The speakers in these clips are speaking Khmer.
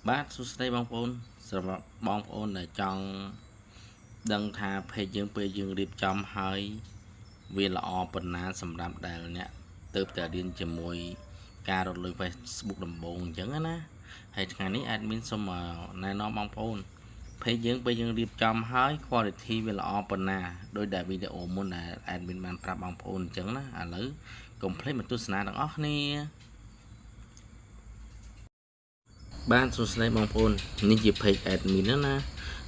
បាទសួស្តីបងប្អូនសម្រាប់បងប្អូនដែលចង់ដឹងថា page យើងពេលយើងរៀបចំហើយវាល្អប៉ុណ្ណាសម្រាប់ដែលអ្នកទៅតែរៀនជាមួយការរត់លុយ Facebook ដំបូងអញ្ចឹងណាហើយថ្ងៃនេះ admin សូមណែនាំបងប្អូន page យើងពេលយើងរៀបចំហើយ quality វាល្អប៉ុណ្ណាដោយដែលវីដេអូមុនដែល admin បានប្រាប់បងប្អូនអញ្ចឹងណាឥឡូវកុំភ្លេចមកទស្សនាទាំងអស់គ្នាបានសួស្តីបងប្អូននេះជា page admin ណា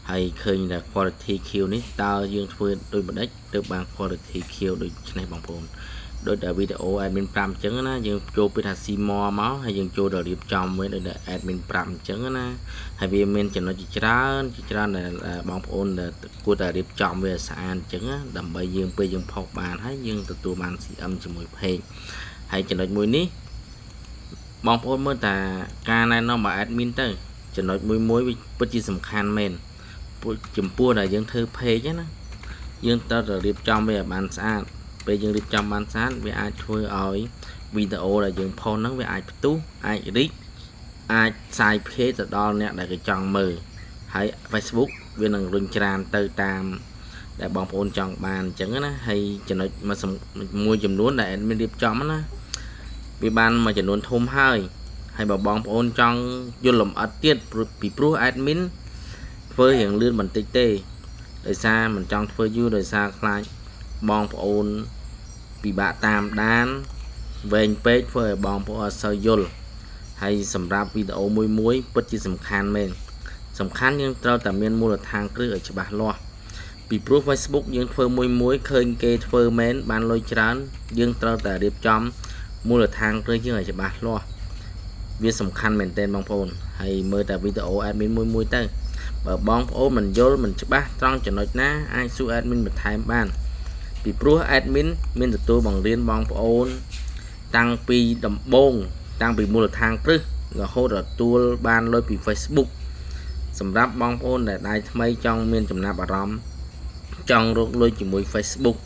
ហើយឃើញថា quality Q នេះតើយើងធ្វើដូចម្ដេចទៅបាន quality Q ដូចនេះបងប្អូនដោយតែវីដេអូ admin 5អញ្ចឹងណាយើងចូលពីថា Simor មកហើយយើងចូលដល់រៀបចំវិញដោយតែ admin 5អញ្ចឹងណាហើយវាមានចំណុចជាច្រើនដែលបងប្អូនគួរតែរៀបចំវាស្អាតអញ្ចឹងណាដើម្បីយើងពេលយើងផុសបានហើយយើងទទួលបាន CM ជាមួយ page ហើយចំណុចមួយនេះបងប្អូនមើលតាការណែនាំរបស់ admin ទៅចំណុចមួយវាពិតជាសំខាន់មែនចំពោះដែលយើងធ្វើ page ណាយើងត្រូវតែរៀបចំវាឲ្យបានស្អាតពេលយើងរៀបចំបានស្អាតវាអាចធ្វើឲ្យវីដេអូដែលយើងផុសហ្នឹងវាអាចផ្ទុះអាចរីកអាចផ្សាយភាយទៅដល់អ្នកដែលគេចង់មើលហើយ Facebook វានឹងរុញច្រានទៅតាមដែលបងប្អូនចង់បានអញ្ចឹងណាហើយចំណុចមួយចំនួនដែល admin រៀបចំណាវាបានមួយចំនួនធំហើយបើបងប្អូនចង់យល់លម្អិតទៀតពីព្រោះ admin ធ្វើរៀងលឿនបន្តិចទេដោយសារមិនចង់ធ្វើយូរដោយសារខ្លាចបងប្អូនពិបាកតាមដានវែងពេកធ្វើឲ្យបងប្អូនអត់សូវយល់ហើយសម្រាប់វីដេអូមួយពិតជាសំខាន់មែនសំខាន់យើងត្រូវតែមានមូលដ្ឋានគ្រឹះឲ្យច្បាស់លាស់ពីព្រោះ Facebook យើងធ្វើមួយឃើញគេធ្វើមែនបានលុយច្រើនយើងត្រូវតែរៀបចំមូលដ្ឋានគ្រឹះយើងឲ្យច្បាស់លាស់វាសំខាន់មែនទែនបងប្អូនហើយមើលតែវីដេអូ admin មួយទៅបើបងប្អូនមិនយល់មិនច្បាស់ត្រង់ចំណុចណាអាចសួរ admin បន្ថែមបានពីព្រោះ admin មានទទួលបង្រៀនបងប្អូនតាំងពីដំបូងតាំងពីមូលដ្ឋានគ្រឹះរហូតដល់ទទួលបានលុយពី Facebook សម្រាប់បងប្អូនដែលដៃថ្មីចង់មានចំណាប់អារម្មណ៍ចង់រកលុយជាមួយ Facebook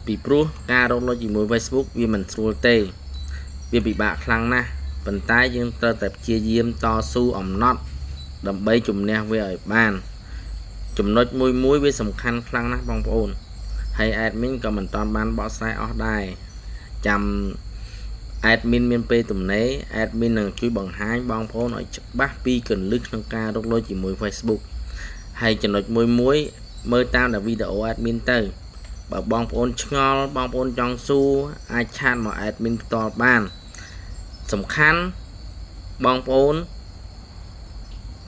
ពីព្រោះការរកលុយជាមួយ Facebook វាមិនស្រួលទេវាពិបាកខ្លាំងណាស់ប៉ុន្តែយើងត្រូវតែព្យាយាមតស៊ូអំណត់ដើម្បីជំនះវាឲ្យបានចំណុចមួយវាសំខាន់ខ្លាំងណាស់បងប្អូនហើយ admin ក៏មិនតាន់បានបកស្រាយអស់ដែរចាំ admin មានពេលទំនេរ admin នឹងជួយបង្ហាញបងប្អូនឲ្យច្បាស់ពីគន្លឹះក្នុងការរកលុយជាមួយ Facebook ហើយចំណុចមួយមើលតាមតែវីដេអូ admin ទៅបើបងប្អូនឆ្ងល់បងប្អូនចង់សួរអាចឆាតមក admin ផ្ទាល់បានសំខាន់បងប្អូន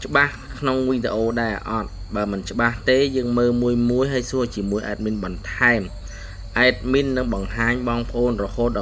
ច្បាស់ក្នុងវីដេអូដែរអត់បើមិនច្បាស់ទេយើងមើលមួយហើយសួរជាមួយ admin បន្ថែម admin នឹងបង្ហាញបងប្អូនរហូតដល់